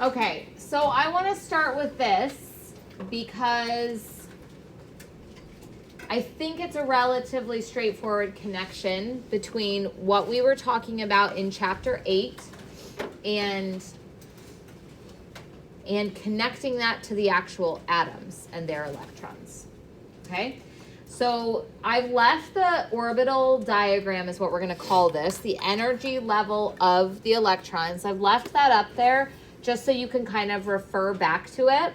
Okay, so I want to start with this because I think it's a relatively straightforward connection between what we were talking about in chapter 8 and connecting that to the actual atoms and their electrons. Okay? So I've left the orbital diagram is what we're going to call this, the energy level of the electrons. I've left that up there just so you can kind of refer back to it.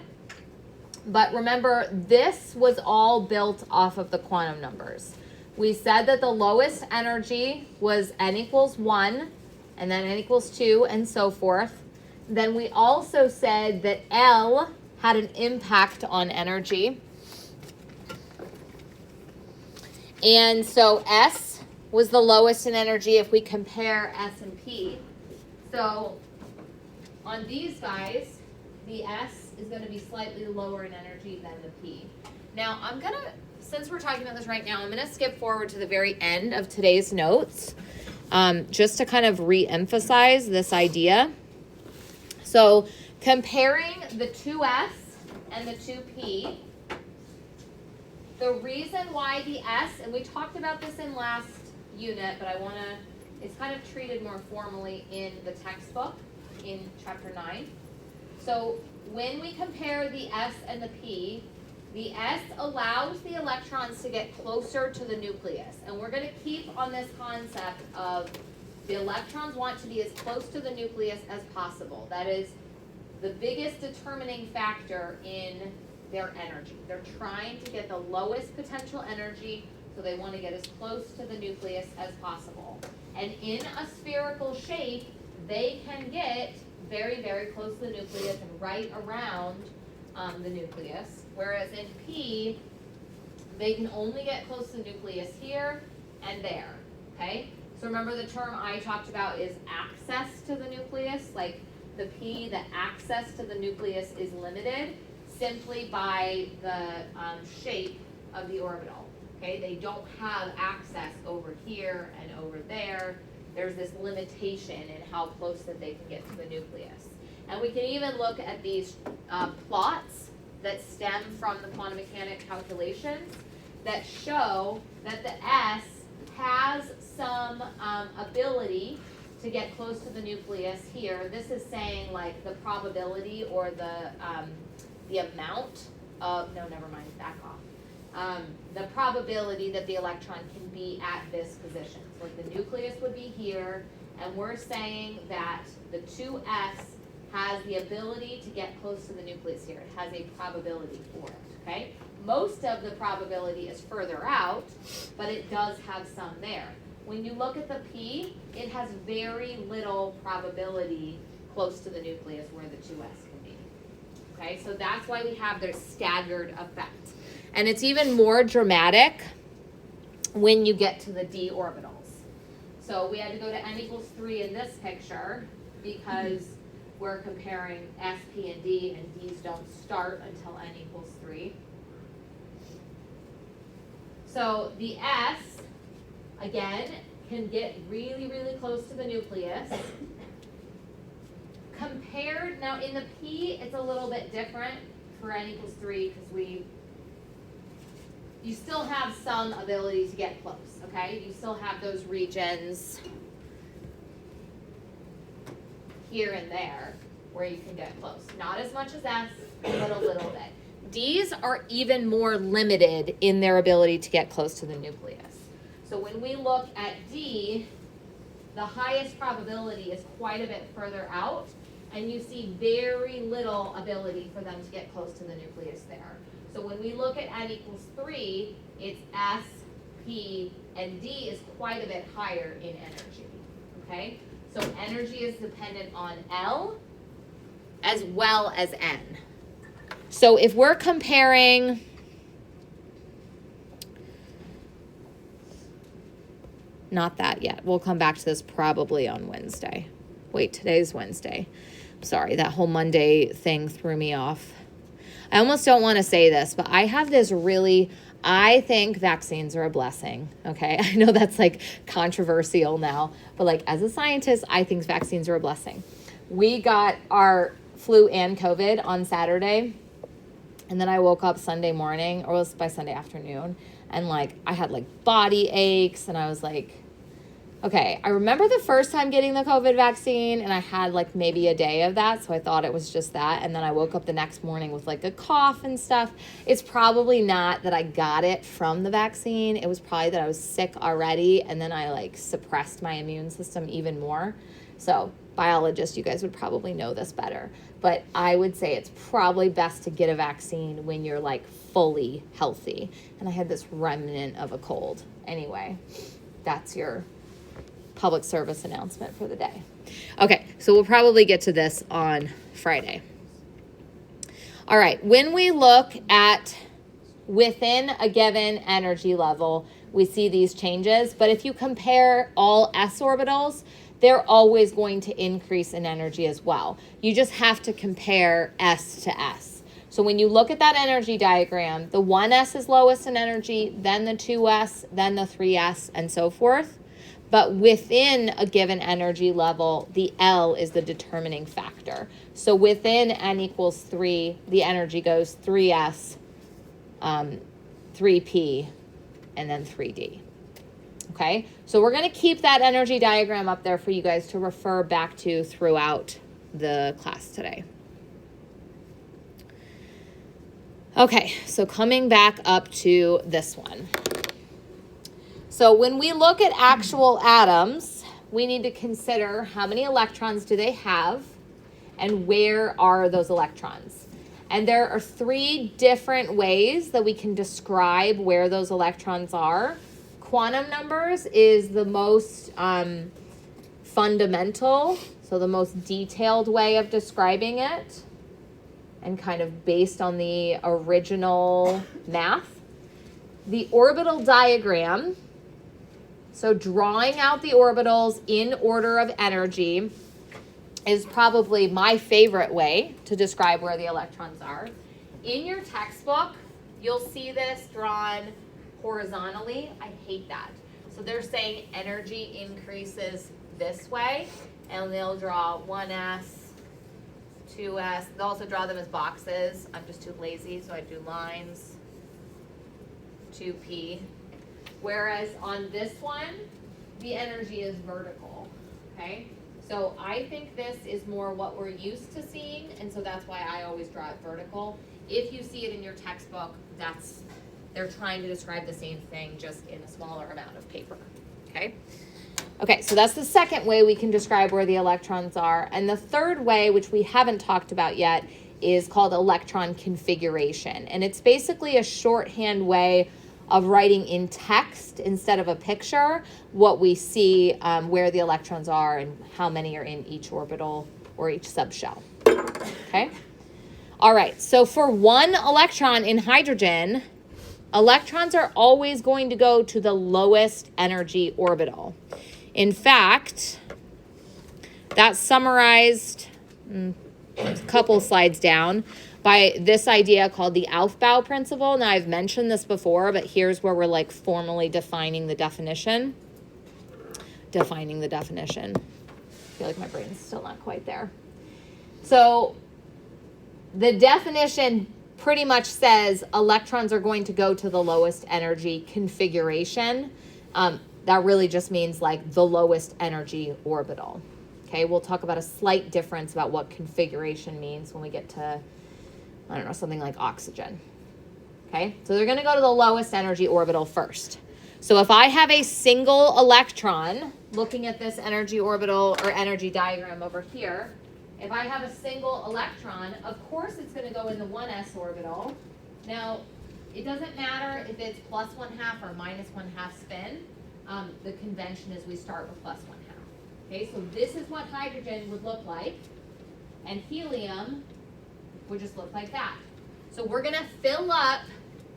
But remember, this was all built off of the quantum numbers. We said that the lowest energy was n equals 1, and then n equals 2, and so forth. Then we also said that L had an impact on energy. And so S was the lowest in energy if we compare S and P. So on these guys, the S is going to be slightly lower in energy than the P. Now I'm going to, since we're talking about this right now, I'm going to skip forward to the very end of today's notes just to kind of re-emphasize this idea. So comparing the 2S and the 2P, the reason why the S, and we talked about this in last unit, but I want to, it's kind of treated more formally in the textbook in chapter 9. So when we compare the S and the P, the S allows the electrons to get closer to the nucleus. And we're going to keep on this concept of the electrons want to be as close to the nucleus as possible. That is the biggest determining factor in their energy. They're trying to get the lowest potential energy, so they want to get as close to the nucleus as possible. And in a spherical shape, they can get very, very close to the nucleus and right around the nucleus. Whereas in P, they can only get close to the nucleus here and there, okay? So remember the term I talked about is access to the nucleus. Like the P, the access to the nucleus is limited simply by the shape of the orbital, okay? They don't have access over here and over there. There's this limitation in how close that they can get to the nucleus. And we can even look at these plots that stem from the quantum mechanics calculations that show that the S has some ability to get close to the nucleus here. This is saying like the probability or the amount of, no, never mind, back off. The probability that the electron can be at this position. So like the nucleus would be here, and we're saying that the 2S has the ability to get close to the nucleus here. It has a probability for it, okay? Most of the probability is further out, but it does have some there. When you look at the P, it has very little probability close to the nucleus where the 2S can be. Okay, so that's why we have their staggered effect. And it's even more dramatic when you get to the d orbitals. So we had to go to n equals 3 in this picture because we're comparing S, P, and D, and D's don't start until n equals 3. So the S, again, can get really, really close to the nucleus. Compared, now in the P, it's a little bit different for n equals 3 because you still have some ability to get close, okay? You still have those regions here and there where you can get close. Not as much as S, but a little bit. D's are even more limited in their ability to get close to the nucleus. So when we look at D, the highest probability is quite a bit further out, and you see very little ability for them to get close to the nucleus there. So when we look at n equals 3, it's S, P, and D is quite a bit higher in energy, okay? So energy is dependent on L as well as N. So if we're comparing not that yet. We'll come back to this probably on Wednesday. Wait, today's Wednesday. Sorry, that whole Monday thing threw me off. I almost don't want to say this, but I have this really, I think vaccines are a blessing, okay? I know that's like controversial now, but like as a scientist, I think vaccines are a blessing. We got our flu and COVID on Saturday. And then I woke up Sunday morning, or it was by Sunday afternoon, and like I had like body aches, and I was like, okay, I remember the first time getting the COVID vaccine, and I had like maybe a day of that, so I thought it was just that. And then I woke up the next morning with like a cough and stuff. It's probably not that I got it from the vaccine. It was probably that I was sick already, and then I like suppressed my immune system even more. So biologists, you guys would probably know this better. But I would say it's probably best to get a vaccine when you're like fully healthy. And I had this remnant of a cold. Anyway, that's your public service announcement for the day. Okay, so we'll probably get to this on Friday. All right, when we look at within a given energy level, we see these changes. But if you compare all s orbitals, they're always going to increase in energy as well. You just have to compare S to S. So when you look at that energy diagram, the 1s is lowest in energy, then the 2s, then the 3s, and so forth. But within a given energy level, the L is the determining factor. So within n equals 3, the energy goes 3s, 3p, and then 3d. Okay, so we're going to keep that energy diagram up there for you guys to refer back to throughout the class today. Okay, so coming back up to this one. So when we look at actual atoms, we need to consider how many electrons do they have and where are those electrons. And there are 3 different ways that we can describe where those electrons are. Quantum numbers is the most fundamental, so the most detailed way of describing it, and kind of based on the original math. The orbital diagram, so drawing out the orbitals in order of energy, is probably my favorite way to describe where the electrons are. In your textbook, you'll see this drawn horizontally. I hate that. So they're saying energy increases this way, and they'll draw 1s, 2s. They'll also draw them as boxes. I'm just too lazy, so I do lines, 2p. Whereas on this one, the energy is vertical, okay? So I think this is more what we're used to seeing, and so that's why I always draw it vertical. If you see it in your textbook, they're trying to describe the same thing, just in a smaller amount of paper, okay? Okay, so that's the second way we can describe where the electrons are. And the third way, which we haven't talked about yet, is called electron configuration. And it's basically a shorthand way of writing in text instead of a picture what we see, where the electrons are and how many are in each orbital or each subshell, okay? All right, so for one electron in hydrogen, electrons are always going to go to the lowest energy orbital. In fact, that's summarized a couple slides down by this idea called the Aufbau principle. Now, I've mentioned this before, but here's where we're like formally defining the definition. I feel like my brain's still not quite there. So the definition pretty much says electrons are going to go to the lowest energy configuration. That really just means like the lowest energy orbital. Okay, we'll talk about a slight difference about what configuration means when we get to, I don't know, something like oxygen. Okay, so they're going to go to the lowest energy orbital first. So if I have a single electron, looking at this energy orbital or energy diagram over here, if I have a single electron, of course it's going to go in the 1s orbital. Now, it doesn't matter if it's plus 1/2 or minus 1/2 spin. The convention is we start with plus 1/2. Okay, so this is what hydrogen would look like, and helium would just look like that. So we're going to fill up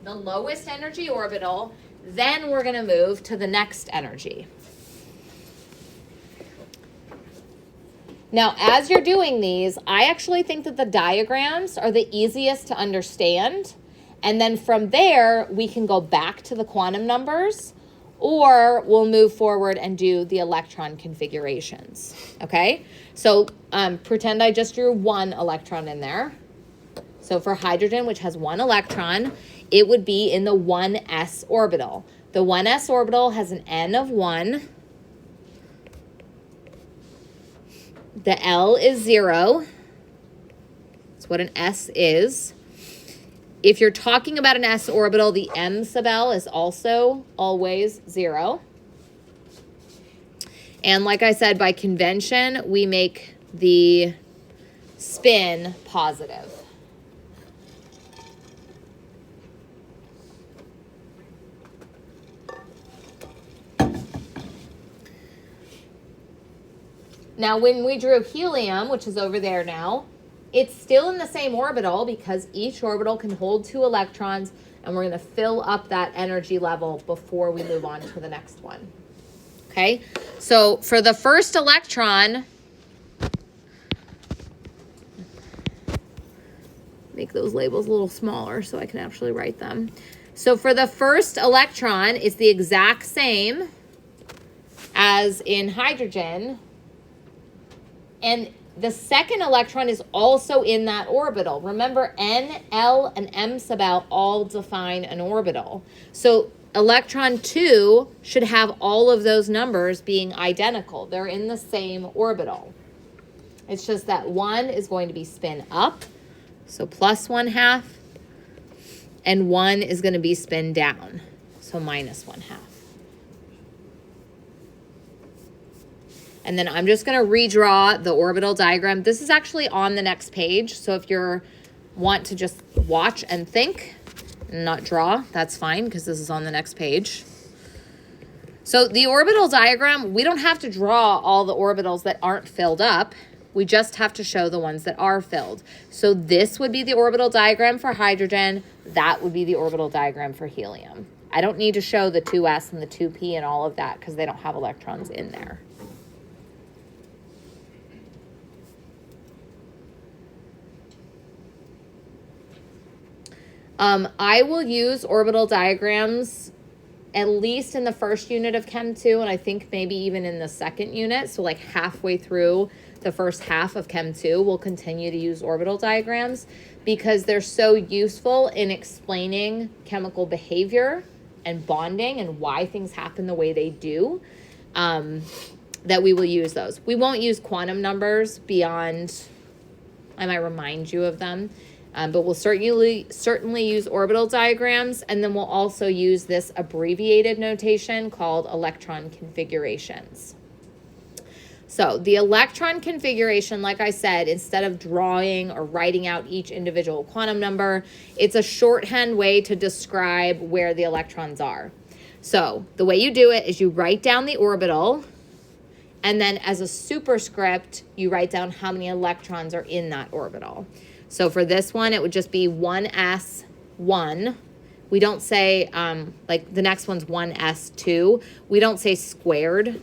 the lowest energy orbital, then we're going to move to the next energy. Now, as you're doing these, I actually think that the diagrams are the easiest to understand, and then from there, we can go back to the quantum numbers, or we'll move forward and do the electron configurations, okay? So pretend I just drew one electron in there. So for hydrogen, which has one electron, it would be in the 1s orbital. The 1s orbital has an n of 1. The L is 0. That's what an s is. If you're talking about an s orbital, the m sub L is also always 0. And like I said, by convention, we make the spin positive. Now, when we drew helium, which is over there now, it's still in the same orbital because each orbital can hold 2 electrons, and we're going to fill up that energy level before we move on to the next one. Okay, so for the first electron, make those labels a little smaller so I can actually write them. So for the first electron, it's the exact same as in hydrogen. And the second electron is also in that orbital. Remember, N, L, and M sub L all define an orbital. So electron 2 should have all of those numbers being identical. They're in the same orbital. It's just that 1 is going to be spin up, so plus 1/2, and 1 is going to be spin down, so minus 1/2. And then I'm just going to redraw the orbital diagram. This is actually on the next page, so if you want to just watch and think and not draw, that's fine because this is on the next page. So the orbital diagram, we don't have to draw all the orbitals that aren't filled up. We just have to show the ones that are filled. So this would be the orbital diagram for hydrogen. That would be the orbital diagram for helium. I don't need to show the 2s and the 2p and all of that because they don't have electrons in there. I will use orbital diagrams at least in the first unit of Chem 2, and I think maybe even in the second unit. So like halfway through the first half of Chem 2, we'll continue to use orbital diagrams because they're so useful in explaining chemical behavior and bonding and why things happen the way they do, that we will use those. We won't use quantum numbers beyond, I might remind you of them. But we'll certainly use orbital diagrams, and then we'll also use this abbreviated notation called electron configurations. So the electron configuration, like I said, instead of drawing or writing out each individual quantum number, it's a shorthand way to describe where the electrons are. So the way you do it is you write down the orbital, and then as a superscript, you write down how many electrons are in that orbital. So for this one, it would just be 1s1. We don't say, like the next one's 1s2. We don't say squared,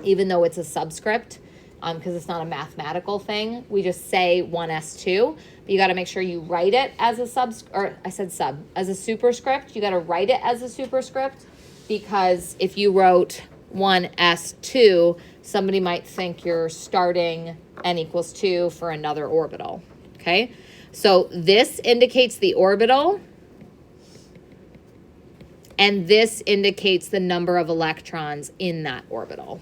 even though it's a subscript, because it's not a mathematical thing. We just say 1s2. But you got to make sure you write it as a as a superscript. You got to write it as a superscript, because if you wrote 1s2, somebody might think you're starting n equals 2 for another orbital. Okay, so this indicates the orbital, and this indicates the number of electrons in that orbital.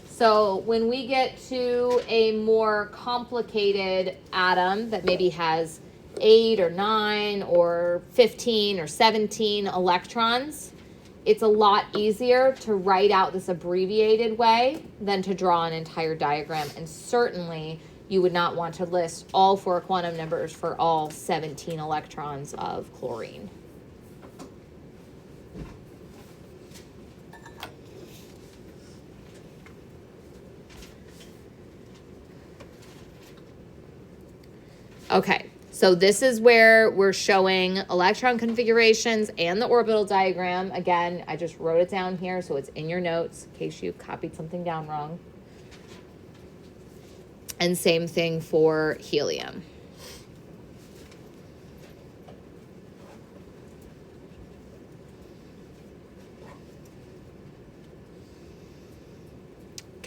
So when we get to a more complicated atom that maybe has 8 or 9 or 15 or 17 electrons, it's a lot easier to write out this abbreviated way than to draw an entire diagram. And certainly you would not want to list all 4 quantum numbers for all 17 electrons of chlorine. Okay. So this is where we're showing electron configurations and the orbital diagram. Again, I just wrote it down here so it's in your notes in case you copied something down wrong. And same thing for helium.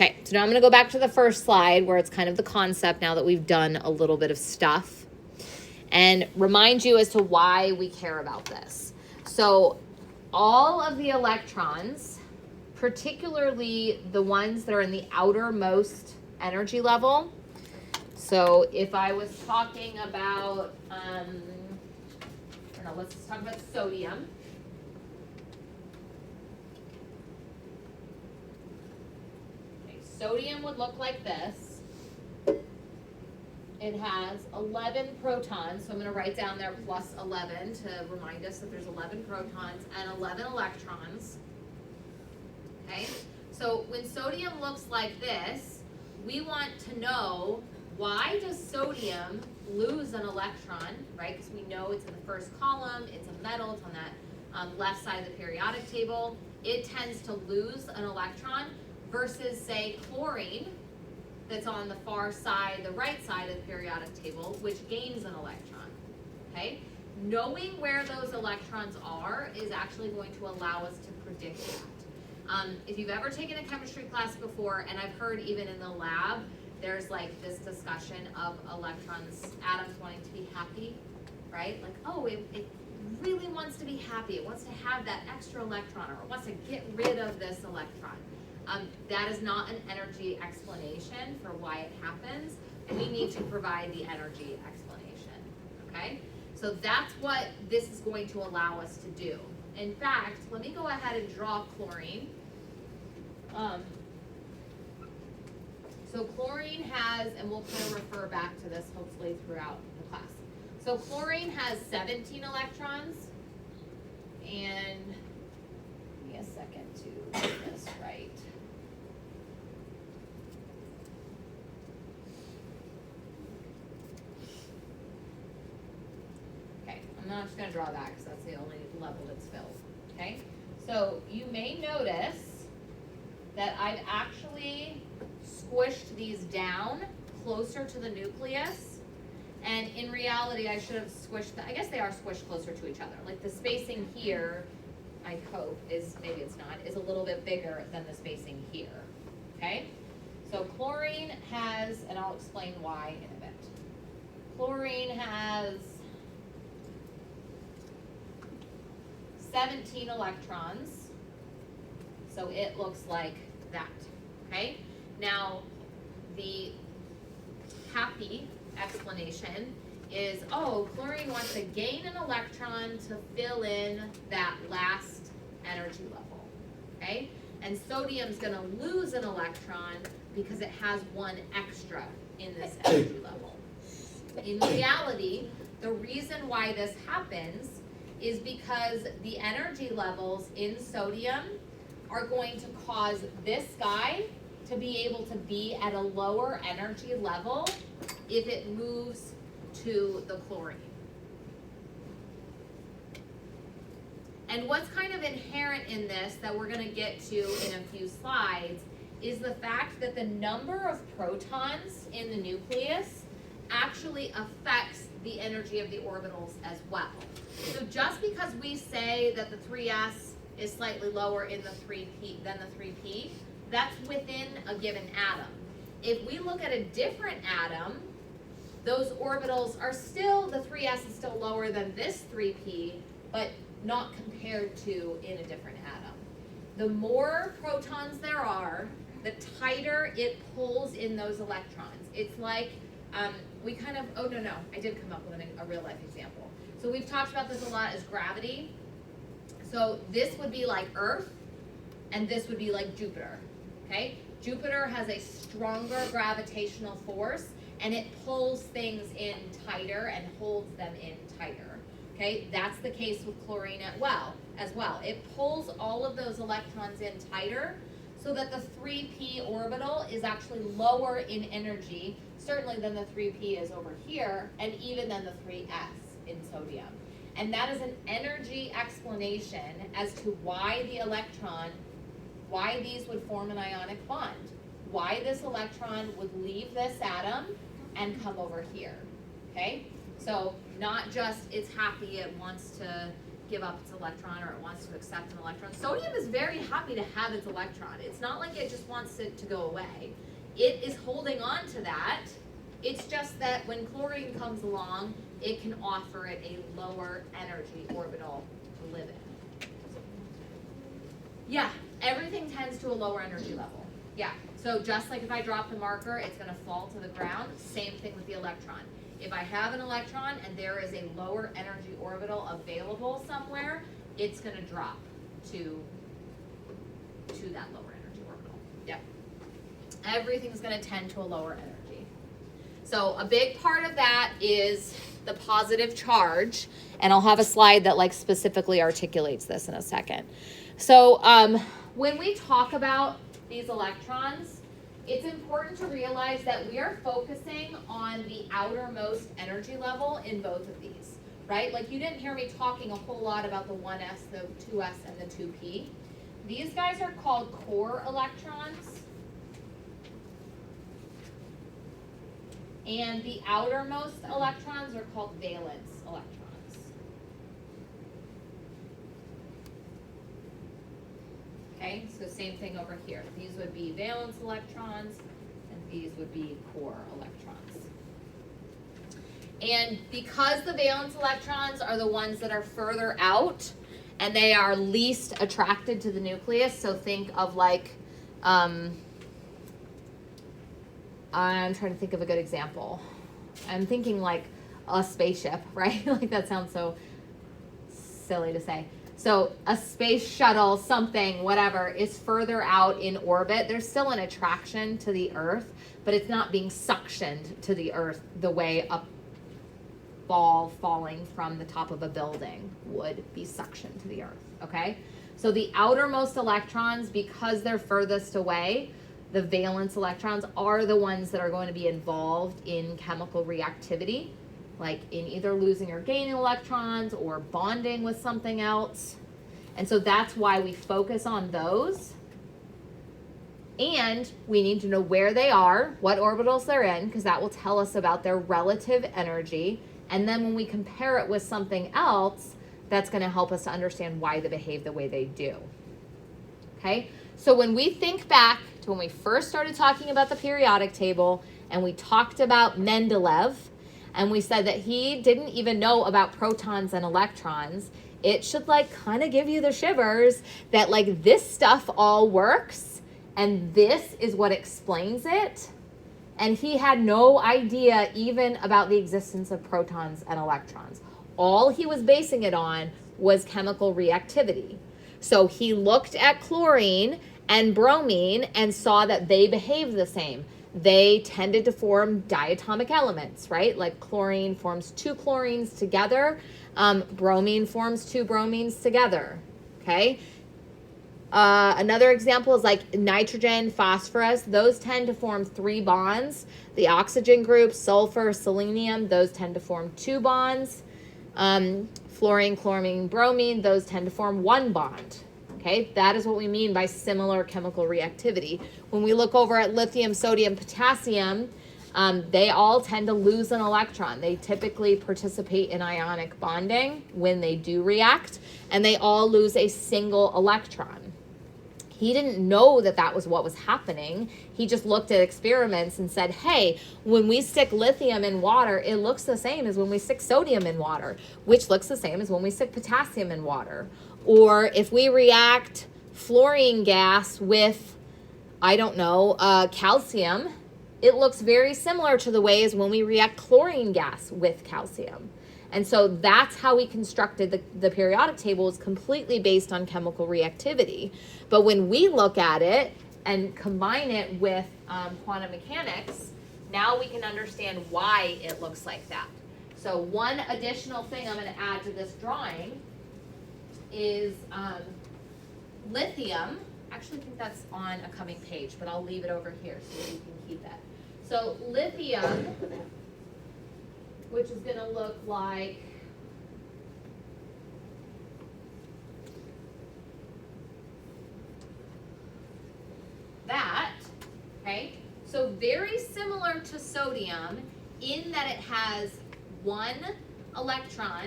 Okay, so now I'm going to go back to the first slide where it's kind of the concept now that we've done a little bit of stuff, and remind you as to why we care about this. So all of the electrons, particularly the ones that are in the outermost energy level. So if I was talking about, I don't know, let's talk about sodium. Okay, sodium would look like this. It has 11 protons, so I'm going to write down there plus 11 to remind us that there's 11 protons and 11 electrons. Okay, so when sodium looks like this, we want to know, why does sodium lose an electron, right? Because we know it's in the first column, it's a metal, it's on that left side of the periodic table. It tends to lose an electron versus, say, chlorine, that's on the far side, the right side of the periodic table, which gains an electron, okay? Knowing where those electrons are is actually going to allow us to predict that. If you've ever taken a chemistry class before, and I've heard even in the lab, there's like this discussion of electrons, atoms wanting to be happy, right? Like, oh, it really wants to be happy. It wants to have that extra electron, or it wants to get rid of this electron. That is not an energy explanation for why it happens. We need to provide the energy explanation, okay? So that's what this is going to allow us to do. In fact, let me go ahead and draw chlorine. So chlorine has, and we'll kind of refer back to this hopefully throughout the class. So chlorine has 17 electrons, and give me a second to get this right. I'm not just going to draw that because that's the only level that's filled, okay? So you may notice that I've actually squished these down closer to the nucleus, and in reality I should have squished them. I guess they are squished closer to each other. Like the spacing here, I hope, is, maybe it's not, is a little bit bigger than the spacing here, okay? So chlorine has, and I'll explain why in a bit. Chlorine has 17 electrons, so it looks like that, okay? Now, the happy explanation is, oh, chlorine wants to gain an electron to fill in that last energy level, okay? And sodium's gonna lose an electron because it has one extra in this energy level. In reality, the reason why this happens is because the energy levels in sodium are going to cause this guy to be able to be at a lower energy level if it moves to the chlorine. And what's kind of inherent in this that we're going to get to in a few slides is the fact that the number of protons in the nucleus actually affects the energy of the orbitals as well. So just because we say that the 3s is slightly lower in the 3p than the 3p, that's within a given atom. If we look at a different atom, those orbitals are still, the 3s is still lower than this 3p, but not compared to in a different atom. The more protons there are, the tighter it pulls in those electrons. It's like, we kind of, oh no, I did come up with a real life example. So we've talked about this a lot as gravity. So this would be like Earth, and this would be like Jupiter, okay? Jupiter has a stronger gravitational force, and it pulls things in tighter and holds them in tighter, okay? That's the case with chlorine as well. It pulls all of those electrons in tighter so that the 3p orbital is actually lower in energy, certainly than the 3p is over here, and even than the 3s in sodium. And that is an energy explanation as to why the electron, why these would form an ionic bond, why this electron would leave this atom and come over here, okay? So not just it's happy, it wants to give up its electron, or it wants to accept an electron. Sodium is very happy to have its electron. It's not like it just wants it to go away. It is holding on to that. It's just that when chlorine comes along, it can offer it a lower energy orbital to live in. Yeah, everything tends to a lower energy level. Yeah, so just like if I drop the marker, it's going to fall to the ground. Same thing with the electron. If I have an electron and there is a lower energy orbital available somewhere, it's going to drop to that lower energy orbital. Yep. Everything's going to tend to a lower energy. So a big part of that is the positive charge, and I'll have a slide that like specifically articulates this in a second. So when we talk about these electrons, it's important to realize that we are focusing on the outermost energy level in both of these, right? Like you didn't hear me talking a whole lot about the 1s, the 2s, and the 2p. These guys are called core electrons. And the outermost electrons are called valence electrons. Okay, so same thing over here. These would be valence electrons, and these would be core electrons. And because the valence electrons are the ones that are further out, and they are least attracted to the nucleus, so think of like, I'm trying to think of a good example. I'm thinking like a spaceship, right? Like that sounds so silly to say. So a space shuttle, something, whatever, is further out in orbit. There's still an attraction to the Earth, but it's not being suctioned to the Earth the way a ball falling from the top of a building would be suctioned to the Earth, okay? So the outermost electrons, because they're furthest away, the valence electrons are the ones that are going to be involved in chemical reactivity, like in either losing or gaining electrons or bonding with something else. And so that's why we focus on those. And we need to know where they are, what orbitals they're in, because that will tell us about their relative energy. And then when we compare it with something else, that's going to help us to understand why they behave the way they do. Okay? So when we think back to when we first started talking about the periodic table, and we talked about Mendeleev, and we said that he didn't even know about protons and electrons, it should like kind of give you the shivers that like this stuff all works, and this is what explains it. And he had no idea even about the existence of protons and electrons. All he was basing it on was chemical reactivity. So he looked at chlorine and bromine and saw that they behaved the same. They tended to form diatomic elements, right? Like chlorine forms two chlorines together. Bromine forms two bromines together, okay? Another example is like nitrogen, phosphorus. Those tend to form three bonds. The oxygen group, sulfur, selenium, those tend to form two bonds. Fluorine, chlorine, bromine, those tend to form one bond. Okay, that is what we mean by similar chemical reactivity. When we look over at lithium, sodium, potassium, they all tend to lose an electron. They typically participate in ionic bonding when they do react, and they all lose a single electron. He didn't know that that was what was happening. He just looked at experiments and said, hey, when we stick lithium in water, it looks the same as when we stick sodium in water, which looks the same as when we stick potassium in water. Or if we react fluorine gas with, I don't know, calcium, it looks very similar to the ways when we react chlorine gas with calcium. And so that's how we constructed the periodic table, is completely based on chemical reactivity. But when we look at it and combine it with quantum mechanics, now we can understand why it looks like that. So one additional thing I'm going to add to this drawing is lithium. Actually, I think that's on a coming page, but I'll leave it over here so you can keep that. So lithium, which is going to look like that, okay? So very similar to sodium in that it has one electron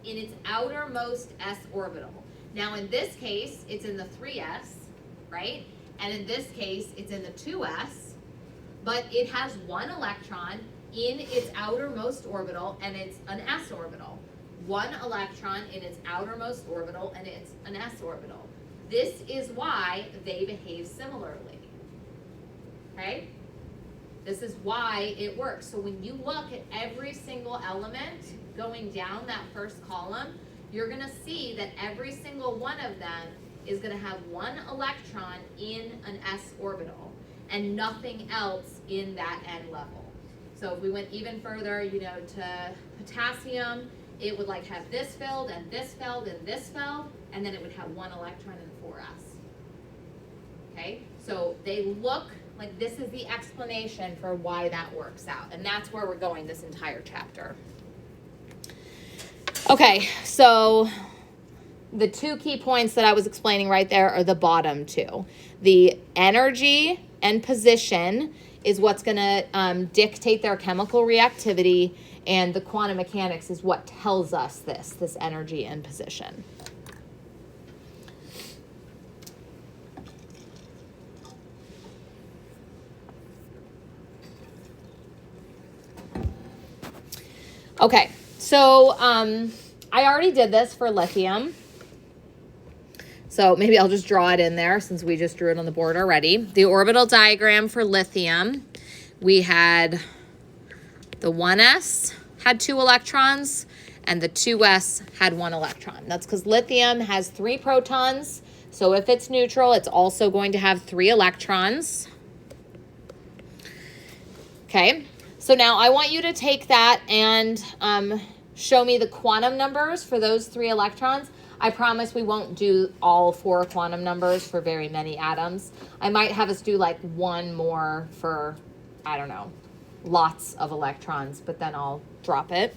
in its outermost s orbital. Now in this case, it's in the 3s, right? And in this case, it's in the 2s, but it has one electron in its outermost orbital, and it's an s orbital. One electron in its outermost orbital, and it's an s orbital. This is why they behave similarly, okay? This is why it works. So when you look at every single element going down that first column, you're gonna see that every single one of them is gonna have one electron in an s orbital and nothing else in that n level. So if we went even further, you know, to potassium, it would like have this filled and this filled and this filled, and then it would have one electron in 4s. Okay, so they look like this is the explanation for why that works out, and that's where we're going this entire chapter. Okay, so the two key points that I was explaining right there are the bottom two. The energy and position is what's going to dictate their chemical reactivity, and the quantum mechanics is what tells us this energy and position. Okay, so I already did this for lithium. So maybe I'll just draw it in there since we just drew it on the board already. The orbital diagram for lithium, we had the 1s had 2 electrons and the 2s had 1 electron. That's because lithium has 3 protons. So if it's neutral, it's also going to have 3 electrons. Okay, so now I want you to take that and show me the quantum numbers for those 3 electrons. I promise we won't do all 4 quantum numbers for very many atoms. I might have us do like one more for, I don't know, lots of electrons, but then I'll drop it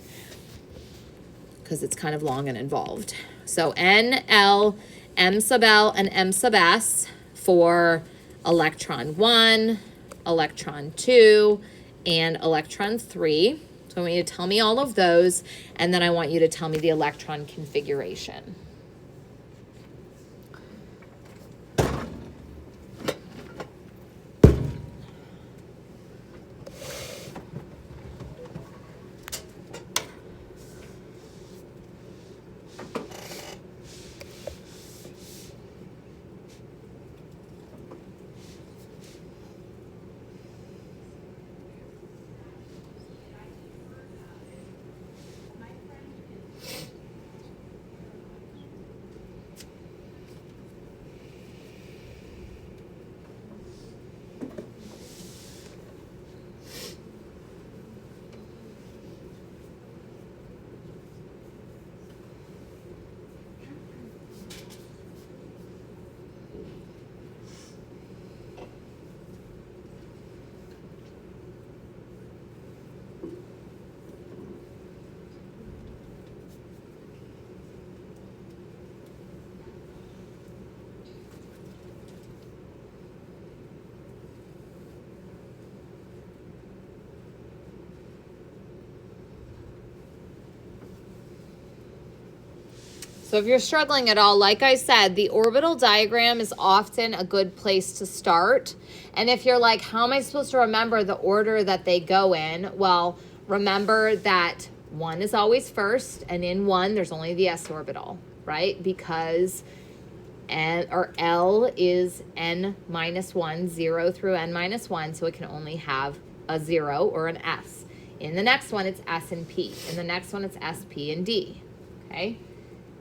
because it's kind of long and involved. So N, L, M sub L, and M sub S for electron 1, electron 2, and electron 3. So I want you to tell me all of those, and then I want you to tell me the electron configuration. So if you're struggling at all, like I said, the orbital diagram is often a good place to start. And if you're like, how am I supposed to remember the order that they go in? Well, remember that 1 is always first, and in 1, there's only the s orbital, right? Because L is n minus 1, 0 through n minus 1, so it can only have a 0 or an s. In the next one, it's s and p. In the next one, it's s, p, and d, okay?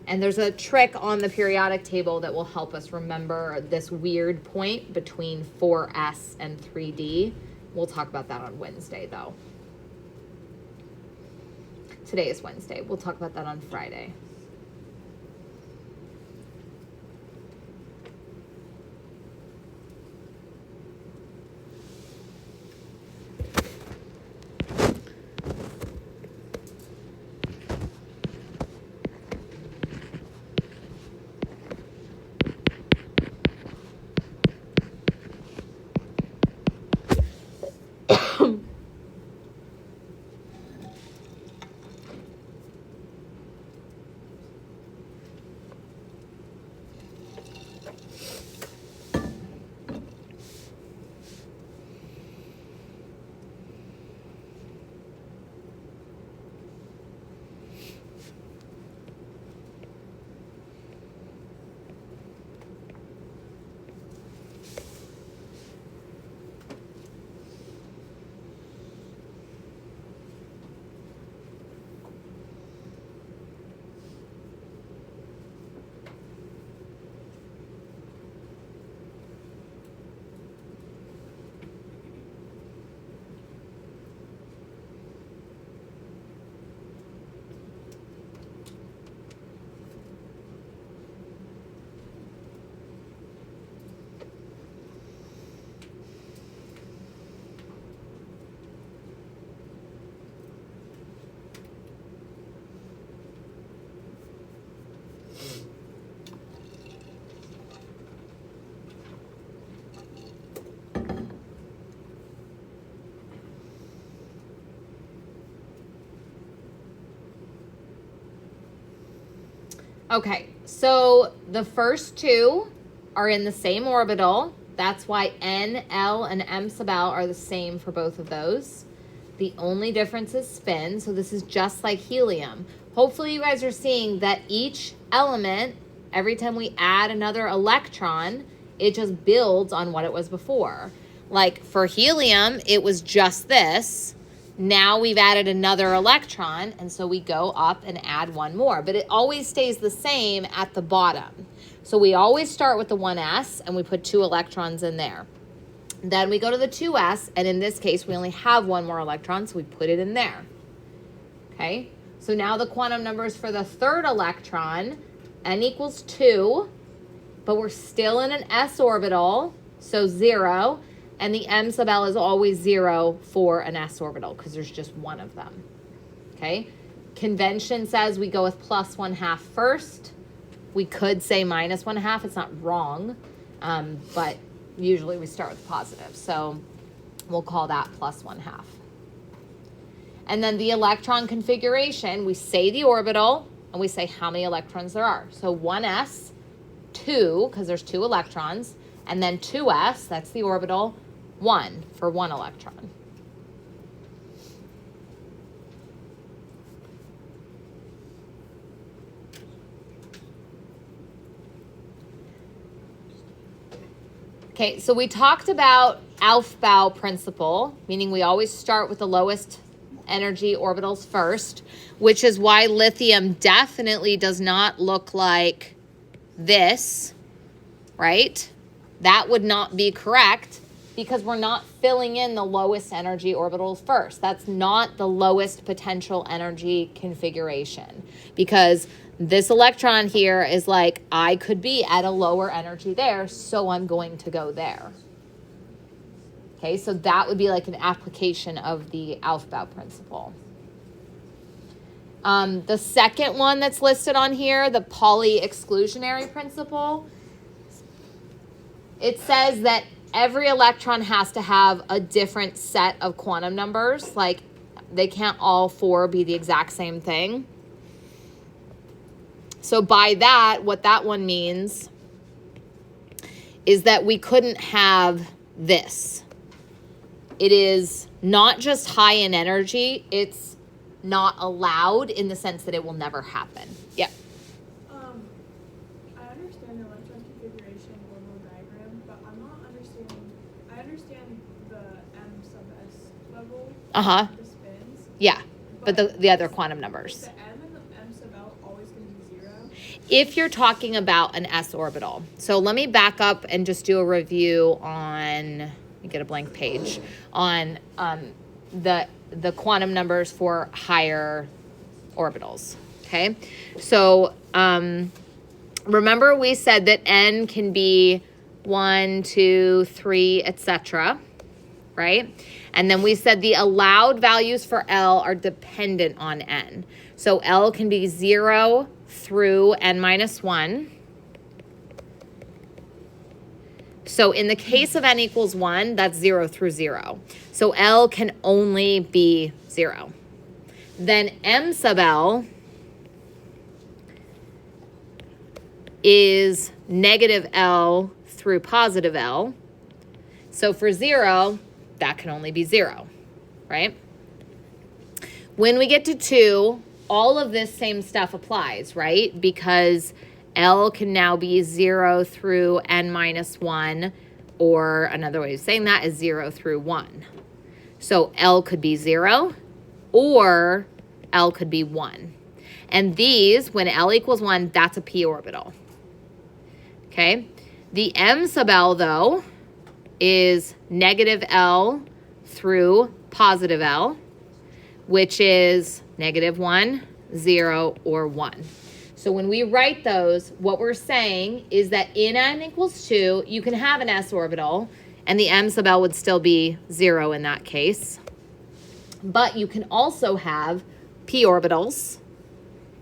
And there's a trick on the periodic table that will help us remember this weird point between 4s and 3d. We'll talk about that on Wednesday, though. Today is Wednesday. We'll talk about that on Friday. Okay, so the first two are in the same orbital. That's why N, L, and M sub L are the same for both of those. The only difference is spin, so this is just like helium. Hopefully you guys are seeing that each element, every time we add another electron, it just builds on what it was before. Like for helium, it was just this. Now we've added another electron, and so we go up and add one more. But it always stays the same at the bottom. So we always start with the 1s, and we put 2 electrons in there. Then we go to the 2s, and in this case, we only have one more electron, so we put it in there. Okay? So now the quantum numbers for the third electron, n equals 2, but we're still in an s orbital, so 0, and the m sub l is always 0 for an s orbital because there's just one of them. Okay? Convention says we go with plus 1/2 first. We could say minus 1/2. It's not wrong, but usually we start with positive. So we'll call that plus 1/2. And then the electron configuration, we say the orbital, and we say how many electrons there are. So 1s, 2, because there's 2 electrons, and then 2s, that's the orbital, 1 for 1 electron. Okay, so we talked about Aufbau principle, meaning we always start with the lowest energy orbitals first, which is why lithium definitely does not look like this, right? That would not be correct because we're not filling in the lowest energy orbitals first. That's not the lowest potential energy configuration because this electron here is like, I could be at a lower energy there, so I'm going to go there. Okay, so that would be like an application of the Aufbau principle. The second one that's listed on here, the Pauli exclusionary principle, it says that every electron has to have a different set of quantum numbers. Like, they can't all 4 be the exact same thing. So by that, what that one means is that we couldn't have this. It is not just high in energy, it's not allowed in the sense that it will never happen. Yeah. I understand the electron configuration orbital diagram, but I'm not understanding, I understand the M sub S level, the spins. Yeah, but the other quantum numbers. Is the M and the M sub L always going to be 0? If you're talking about an s orbital. So let me back up and just do a review on, let me get a blank page, on the quantum numbers for higher orbitals, okay? So remember we said that n can be 1, 2, 3, etc., right? And then we said the allowed values for L are dependent on n. So L can be 0 through n minus 1. So in the case of n equals 1, that's 0 through 0. So L can only be 0. Then M sub L is negative L through positive L. So for 0, that can only be 0, right? When we get to 2, all of this same stuff applies, right? Because L can now be 0 through n minus 1, or another way of saying that is 0 through 1. So L could be 0, or L could be 1. And these, when L equals 1, that's a p orbital. Okay? The M sub L, though, is negative L through positive L, which is negative 1, 0, or 1. So when we write those, what we're saying is that in n equals 2, you can have an s orbital, and the M sub L would still be 0 in that case. But you can also have p orbitals,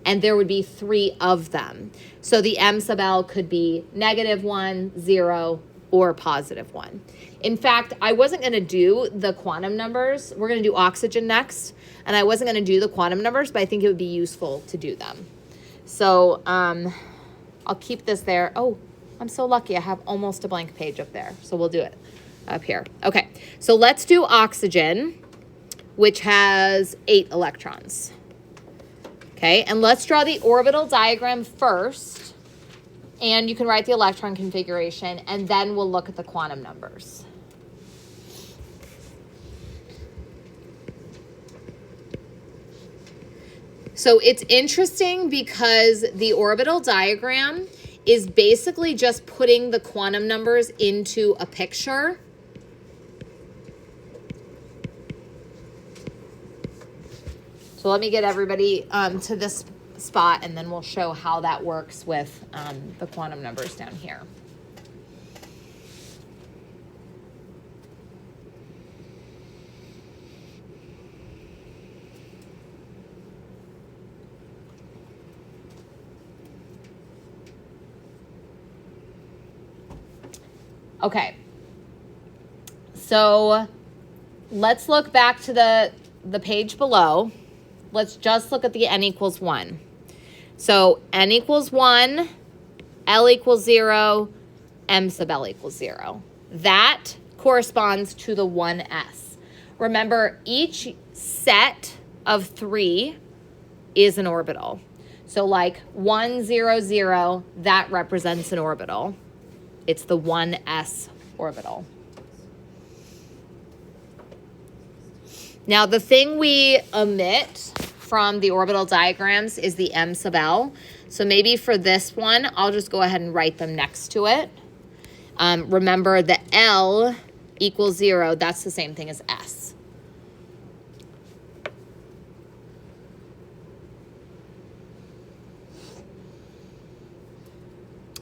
and there would be 3 of them. So the M sub L could be negative 1, 0, or positive 1. In fact, I wasn't going to do the quantum numbers. We're going to do oxygen next, and I wasn't going to do the quantum numbers, but I think it would be useful to do them. So I'll keep this there. Oh, I'm so lucky. I have almost a blank page up there. So we'll do it up here. Okay, so let's do oxygen, which has 8 electrons. Okay, and let's draw the orbital diagram first. And you can write the electron configuration, and then we'll look at the quantum numbers. So it's interesting because the orbital diagram is basically just putting the quantum numbers into a picture. So let me get everybody to this spot, and then we'll show how that works with the quantum numbers down here. Okay, so let's look back to the page below. Let's just look at the n equals 1. So n equals 1, L equals 0, M sub L equals 0. That corresponds to the 1s. Remember, each set of 3 is an orbital. So like 1, 0, 0, that represents an orbital. It's the 1s orbital. Now, the thing we omit from the orbital diagrams is the M sub L. So maybe for this one, I'll just go ahead and write them next to it. Remember, the L equals 0, that's the same thing as S.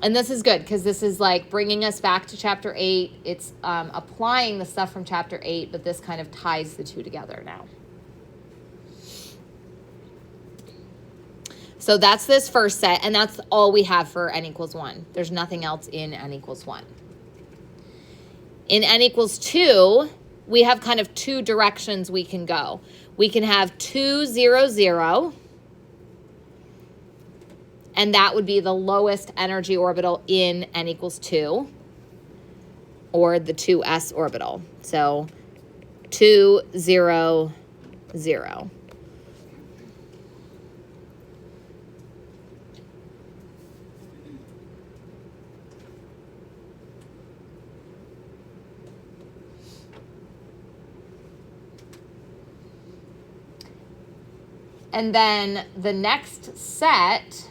And this is good because this is like bringing us back to chapter 8. It's applying the stuff from chapter 8, but this kind of ties the two together now. So that's this first set, and that's all we have for n equals 1. There's nothing else in n equals 1. In n equals 2, we have kind of 2 directions we can go. We can have 2, 0, 0. And that would be the lowest energy orbital in n equals 2, or the 2s orbital. So 2, 0, 0. And then the next set,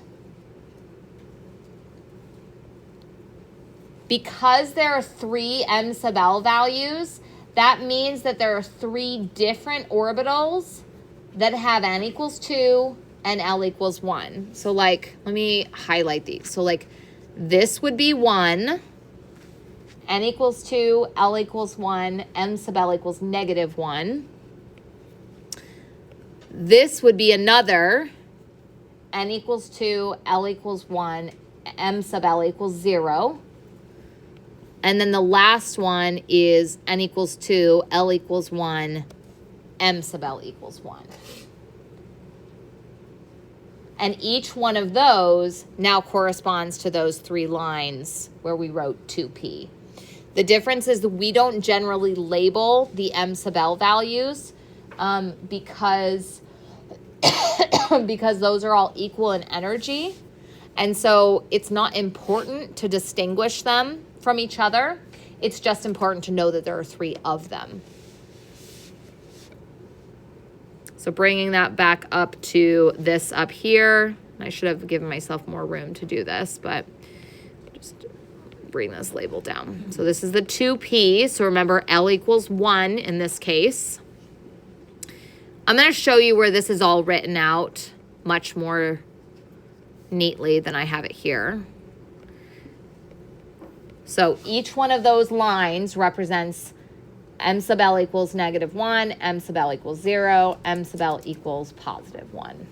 because there are 3 M sub L values, that means that there are 3 different orbitals that have n equals 2 and L equals 1. So like, let me highlight these. So like this would be 1, n equals 2, L equals 1, M sub L equals -1. This would be another, n equals 2, L equals 1, M sub L equals 0. And then the last one is n equals 2, L equals 1, M sub L equals 1. And each one of those now corresponds to those 3 lines where we wrote 2p. The difference is that we don't generally label the M sub L values because those are all equal in energy. And so it's not important to distinguish them from each other. It's just important to know that there are 3 of them. So bringing that back up to this up here. I should have given myself more room to do this, but just bring this label down. So this is the 2p. So remember, L equals 1 in this case. I'm going to show you where this is all written out much more neatly than I have it here. So each one of those lines represents M sub L equals -1, M sub L equals 0, M sub L equals +1.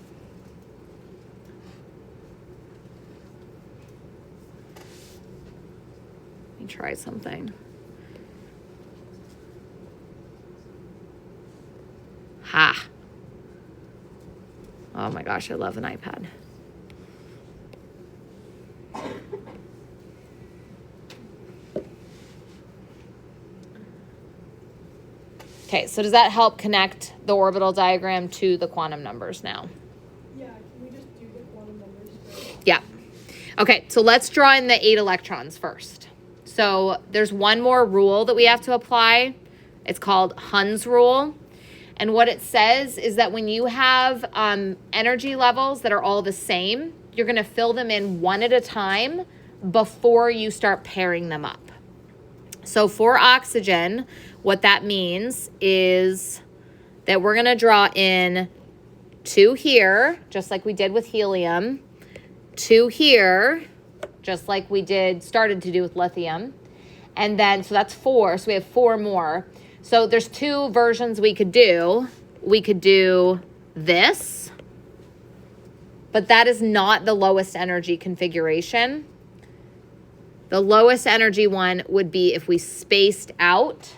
Let me try something. Ha. Oh my gosh, I love an iPad. Okay, so does that help connect the orbital diagram to the quantum numbers now? Yeah, can we just do the quantum numbers first? Yeah. Okay, so let's draw in the 8 electrons first. So there's one more rule that we have to apply. It's called Hund's rule. And what it says is that when you have energy levels that are all the same, you're going to fill them in one at a time before you start pairing them up. So for oxygen, what that means is that we're going to draw in 2 here, just like we did with helium, 2 here, just like we started to do with lithium. And then, so that's 4, so we have 4 more. So there's 2 versions we could do. We could do this, but that is not the lowest energy configuration. The lowest energy one would be if we spaced out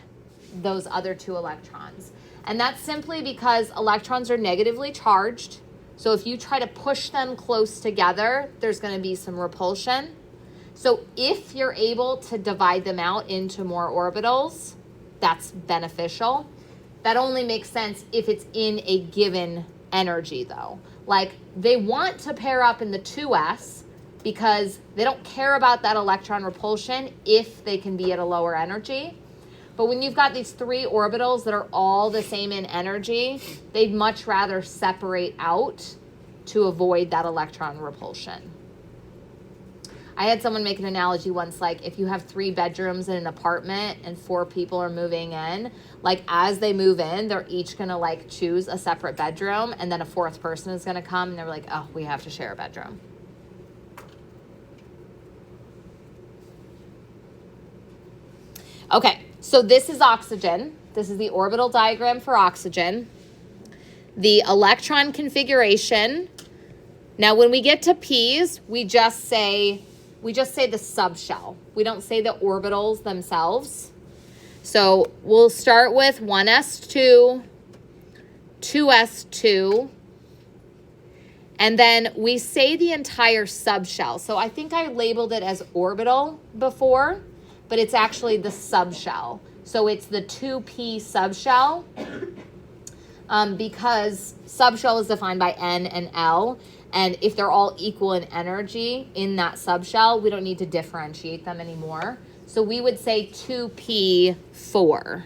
those other 2 electrons. And that's simply because electrons are negatively charged. So if you try to push them close together, there's going to be some repulsion. So if you're able to divide them out into more orbitals, that's beneficial. That only makes sense if it's in a given energy though. Like they want to pair up in the 2s because they don't care about that electron repulsion if they can be at a lower energy. But when you've got these 3 orbitals that are all the same in energy, they'd much rather separate out to avoid that electron repulsion. I had someone make an analogy once, like if you have 3 bedrooms in an apartment and 4 people are moving in, like as they move in, they're each gonna like choose a separate bedroom, and then a 4th person is gonna come and they're like, oh, we have to share a bedroom. Okay, so this is oxygen. This is the orbital diagram for oxygen. The electron configuration. Now, when we get to P's, we just say the subshell. We don't say the orbitals themselves. So we'll start with 1s2, 2s2, and then we say the entire subshell. So I think I labeled it as orbital before, but it's actually the subshell. So it's the 2p subshell because subshell is defined by N and L. And if they're all equal in energy in that subshell, we don't need to differentiate them anymore. So we would say 2p4.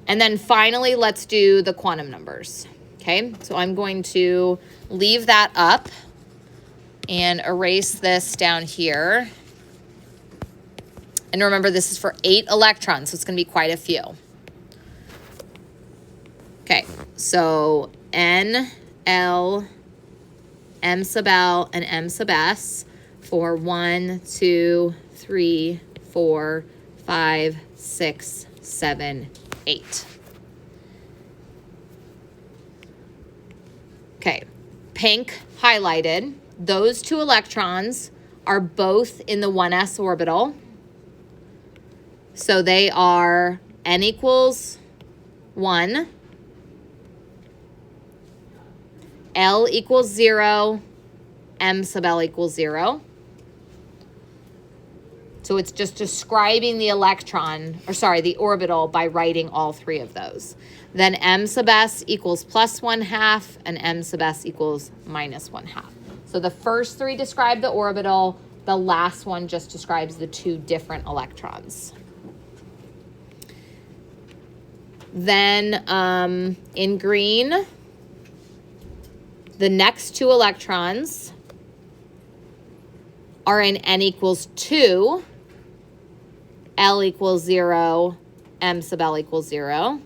And then finally, let's do the quantum numbers. Okay, so I'm going to leave that up and erase this down here. And remember, this is for 8 electrons, so it's going to be quite a few. Okay, so N, L, M sub L, and M sub S for 1, 2, 3, 4, 5, 6, 7, 8. Okay, pink highlighted. Those 2 electrons are both in the 1s orbital. So they are N equals 1, L equals 0, M sub L equals 0. So it's just describing the the orbital by writing all 3 of those. Then M sub S equals +1/2 and M sub S equals -1/2. So the first 3 describe the orbital. The last one just describes the 2 different electrons. Then in green, the next 2 electrons are in N equals 2, L equals 0, M sub L equals 0.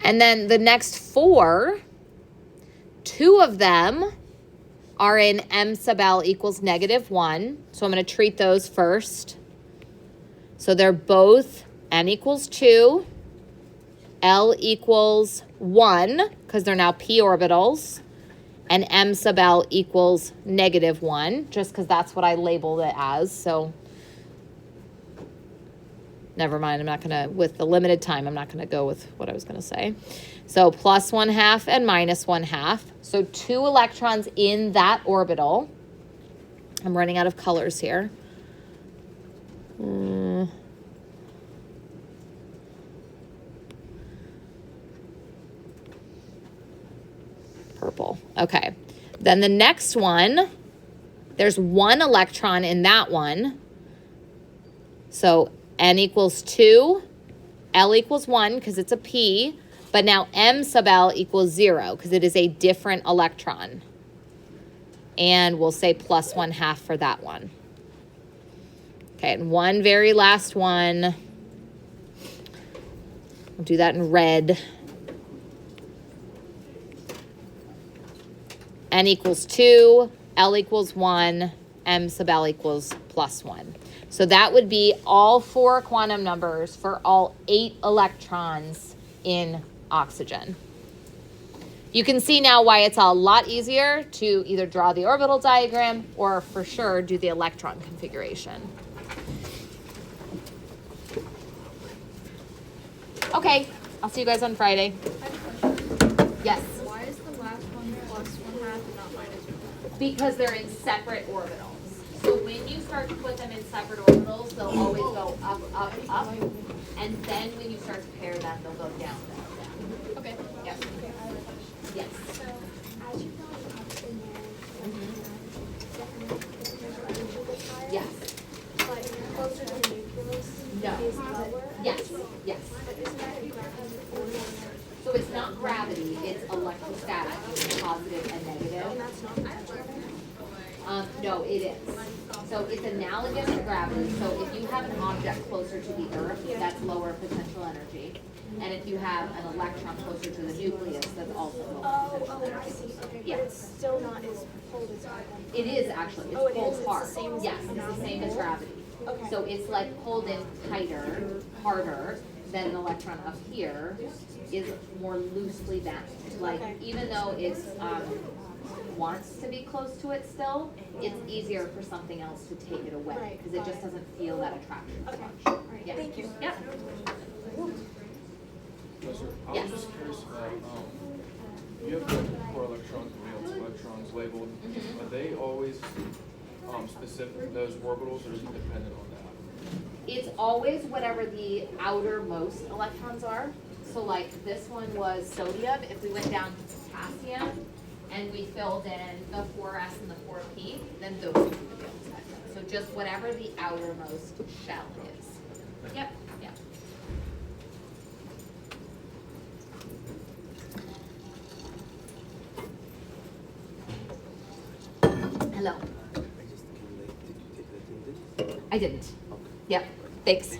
And then the next 4, 2 of them are in M sub L equals -1. So I'm going to treat those first. So they're both N equals 2, L equals 1, because they're now p orbitals, and m sub L equals -1, just because that's what I labeled it as. So never mind, I'm not going to, with the limited time, I'm not going to go with what I was going to say. So plus 1/2 and minus 1/2. So 2 electrons in that orbital. I'm running out of colors here. Purple. Okay. Then the next one, there's 1 electron in that one. So N equals 2, L equals 1 because it's a P, but now M sub L equals 0 because it is a different electron. And we'll say plus 1/2 for that one. Okay, and one very last one. We'll do that in red. N equals 2, L equals 1, M sub L equals plus 1. So that would be all 4 quantum numbers for all 8 electrons in oxygen. You can see now why it's a lot easier to either draw the orbital diagram or for sure do the electron configuration. Okay, I'll see you guys on Friday. I have a question. Yes. Why is the last one plus 1/2 and not minus 1/2? Because they're in separate orbitals. So when you start to put them in separate orbitals, they'll always go up, up, up. And then when you start to pair them, they'll go down, down, down. Okay. Yes. Okay, I have a question. Yes. So, as you're going up in there, the energy gets higher. Yes. But closer to the nucleus No. is lower. Yes. Yes. But isn't that a gravity force? So it's not gravity, it's electrostatic, it's positive and negative. And that's not potential energy? No, it is. So it's analogous to gravity. So if you have an object closer to the Earth, that's lower potential energy. And if you have an electron closer to the nucleus, that's also lower potential I energy. see. Okay, Yeah. but it's still not as cold as carbon. It is actually, Oh, it's it pulled is? It's hard. the same as Yes, it's the same as gravity. Okay. So it's like pulled in tighter, harder than an electron up here is more loosely bound. Like Okay. even though it's wants to be close to it still, it's easier for something else to take it away Right, because it got just it. doesn't feel that attraction so Okay, much. alright, Yeah. thank you. Yep. Yes, sir. I Yes. was just curious about, you have the core electrons and valence electrons labeled. Mhm. Are they always specific to those orbitals, or is it dependent on that? It's always whatever the outermost electrons are. So like this one was sodium. If we went down to potassium and we filled in the 4s and the 4p, then those would be the valence electrons. So just whatever the outermost shell is. Yep, yep. Hello. I just came late. Did you take the attendance? I didn't. Okay. Yep, thanks.